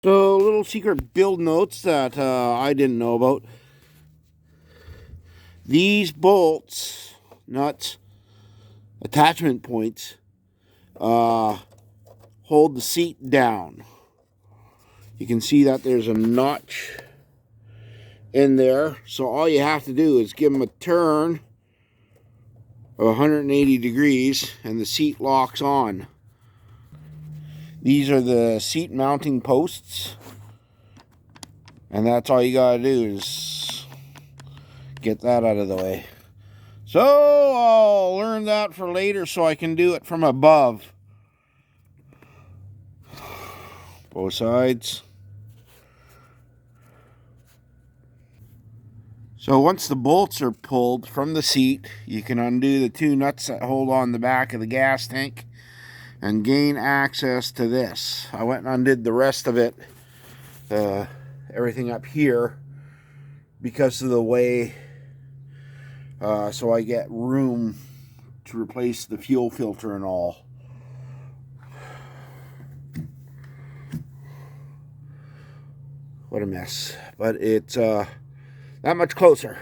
So, little secret build notes that I didn't know about. These bolts, nuts, attachment points, hold the seat down. You can see that there's a notch in there. So all you have to do is give them a turn of 180 degrees and the seat locks on. These are the seat mounting posts. And that's all you gotta do is get that out of the way. So I'll learn that for later so I can do it from above. Both sides. So once the bolts are pulled from the seat, you can undo the two nuts that hold on the back of the gas tank and gain access to this. I went and undid the rest of it, everything up here, because of the way, so I get room to replace the fuel filter and all. What a mess. But it's that much closer.